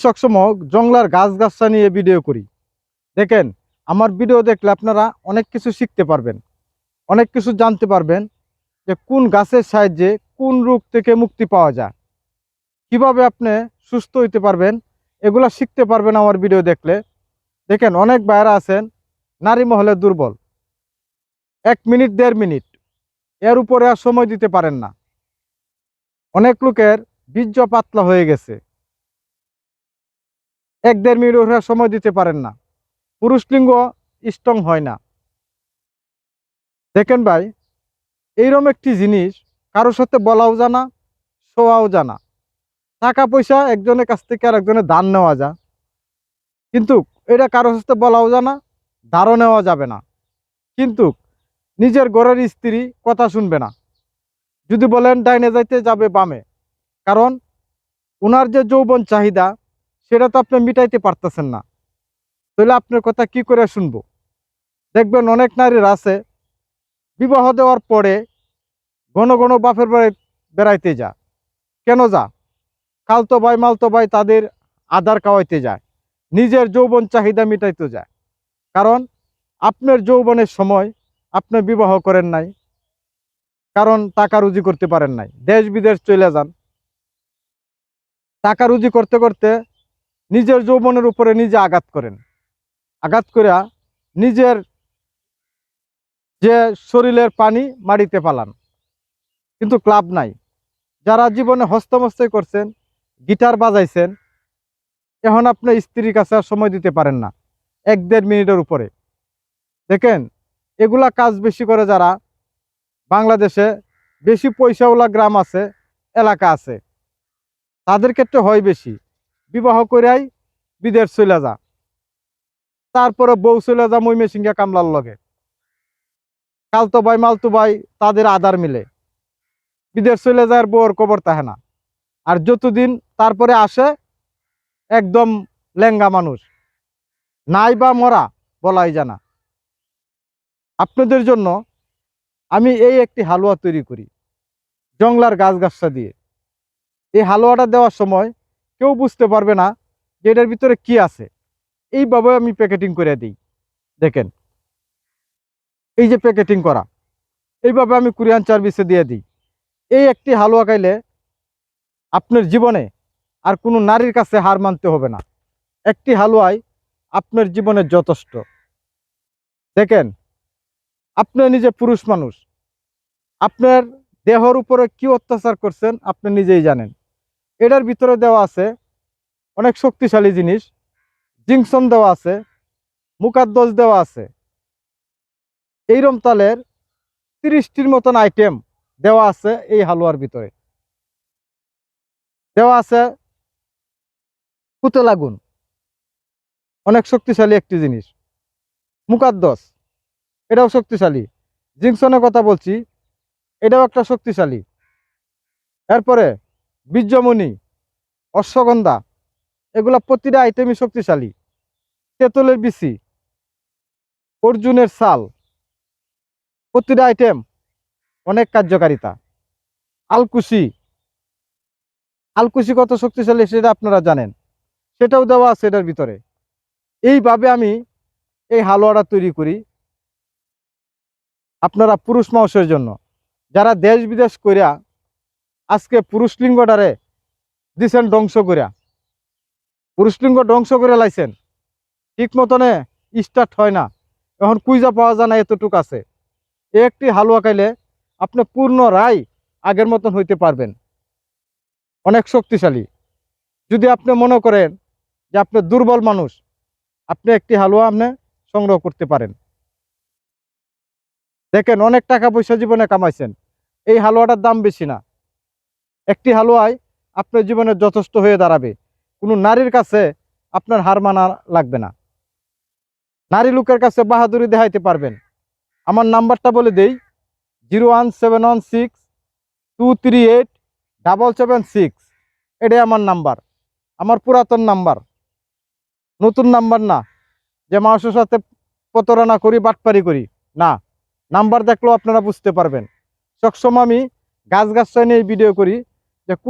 সবসময় জংলার গাছ নিয়ে ভিডিও করি। দেখেন, আমার ভিডিও দেখলে আপনারা অনেক কিছু শিখতে পারবেন, অনেক কিছু জানতে পারবেন যে কোন গাছের সাহায্যে কোন রোগ থেকে মুক্তি পাওয়া যায়, কিভাবে আপনি সুস্থ হইতে পারবেন, এগুলা শিখতে পারবেন আমার ভিডিও দেখলে। দেখেন, অনেক ভাইয়েরা আছেন নারী মহলে দুর্বল, 1 মিনিট 1.5 মিনিট এর উপরে আর সময় দিতে পারেন না। অনেক লোকের বীর্য পাতলা হয়ে গেছে, 1-1.5 মিনিট ওরা সময় দিতে পারেন না, পুরুষ লিঙ্গ স্ট্রং হয় না। দেখেন ভাই, এইরকম একটি জিনিস কারোর সাথে বলাও জানা, শোয়াও জানা। টাকা পয়সা একজনের কাছ থেকে আর একজনের ধার নেওয়া যায়, কিন্তু এটা কারোর সাথে বলাও জানা, ধারও নেওয়া যাবে না। কিন্তু নিজের ঘরের স্ত্রী কথা শুনবে না, যদি বলেন ডাইনে যাইতে যাবে বামে। কারণ ওনার যে যৌবন চাহিদা, সেটা তো আপনি মিটাইতে পারতেছেন না, তাহলে আপনার কথা কি করে শুনবো? দেখবেন অনেক নারীর আছে বিবাহ দেওয়ার পরে ঘন ঘন বাপের বাড়ি বেড়াইতে যা। কেন যা? খালতো ভাই মালতো ভাই তাদের আদার খাওয়াইতে যায়, নিজের যৌবন চাহিদা মিটাইতে যায়। কারণ আপনার যৌবনের সময় আপনি বিবাহ করেন নাই, কারণ টাকা রুজি করতে পারেন নাই, দেশ বিদেশ চলে যান। টাকা রুজি করতে করতে নিজের যৌবনের উপরে নিজে আঘাত করেন, আঘাত করে নিজের যে শরীরের পানি মাটিতে পালান, কিন্তু ক্লাব নাই। যারা জীবনে হস্তমস্তই করছেন, গিটার বাজাইছেন, এখন আপনি স্ত্রীর কাছে আর সময় দিতে পারেন না 1-1.5 মিনিটের উপরে। দেখেন, এগুলা কাজ বেশি করে যারা বাংলাদেশে বেশি পয়সাওয়ালা গ্রাম আছে, এলাকা আছে, তাদের ক্ষেত্রে হয় বেশি। বিবাহ করাই বিদেশ চলে যা, তারপরে বউ চলে যা ময়মনসিংহে কামলার লগে, কালতো ভাই মালতো ভাই তাদের আদার মিলে বিদেশ চলে যায়, বউর কবর তাহে না। আর যতদিন তারপরে আসে একদম লেঙ্গা মানুষ, নাই বা মরা বলাই জানা। আপনাদের জন্য আমি এই একটি হালুয়া তৈরি করি জংলার গাছ দিয়ে। এই হালুয়াটা দেওয়ার সময় কেউ বুঝতে পারবে না যে এটার ভিতরে কি আছে। এইভাবে আমি প্যাকেটিং করে দিই। দেখেন, এই যে প্যাকেটিং করা, এইভাবে আমি কুরিয়ান সার্ভিসে দিয়ে দিই। এই একটি হালুয়া খাইলে আপনার জীবনে আর কোনো নারীর কাছে হার মানতে হবে না। একটি হালুয়াই আপনার জীবনের যথেষ্ট। দেখেন, আপনি নিজে পুরুষ মানুষ, আপনার দেহর উপরে কি অত্যাচার করছেন আপনি নিজেই জানেন। এটার ভিতরে দেওয়া আছে অনেক শক্তিশালী জিনিস, জিংসন দেওয়া আছে, মুকাদ্দস দেওয়া আছে, এইরম তালের 30টির মতন আইটেম দেওয়া আছে। এই হালুয়ার ভিতরে দেওয়া আছে পুতলাগুন, অনেক শক্তিশালী একটি জিনিস। মুকাদ্দস, এটাও শক্তিশালী। জিংসনের কথা বলছি, এটাও একটা শক্তিশালী। এরপরে বীর্যমণি, অশ্বগন্ধা, এগুলা প্রতিটা আইটেমই শক্তিশালী। তেঁতুলের বিচি, অর্জুনের ছাল, প্রতিটা আইটেম অনেক কার্যকারিতা। আলকুশি, আলকুশি কত শক্তিশালী সেটা আপনারা জানেন, সেটাও দেওয়া আছে এটার ভিতরে। এইভাবে আমি এই হালুয়াটা তৈরি করি আপনারা পুরুষ মানুষের জন্য, যারা দেশ বিদেশ করিয়া আজকে পুরুষ লিঙ্গটারে দিছেন ধ্বংস করিয়া, পুরুষ লিঙ্গ ধ্বংস করে লাইছেন, ঠিক মতনে স্টার্ট হয় না, এখন কুইজা পাওয়া যায় না, এতটুক আছে। একটি হালুয়া খাইলে আপনি পূর্ণ রায় আগের মতন হইতে পারবেন, অনেক শক্তিশালী। যদি আপনি মনে করেন যে আপনি দুর্বল মানুষ, আপনি একটি হালুয়া আপনি সংগ্রহ করতে পারেন। দেখেন, অনেক টাকা পয়সা জীবনে কামাইছেন, এই হালুয়াটার দাম বেশি না। একটি হালুয়ায় আপনার জীবনে যথেষ্ট হয়ে দাঁড়াবে, কোনো নারীর কাছে আপনার হার মানা লাগবে না, নারী লোকের কাছে বাহাদুরি দেখাইতে পারবেন। আমার নাম্বারটা বলে দেই, 01716238776। এটাই আমার নাম্বার, আমার পুরাতন নাম্বার, নতুন নাম্বার না যে মানুষের সাথে প্রতারণা করি, বাটপারি করি না। নাম্বার দেখলেও আপনারা বুঝতে পারবেন। সবসময় আমি গাছ নিয়ে ভিডিও করি,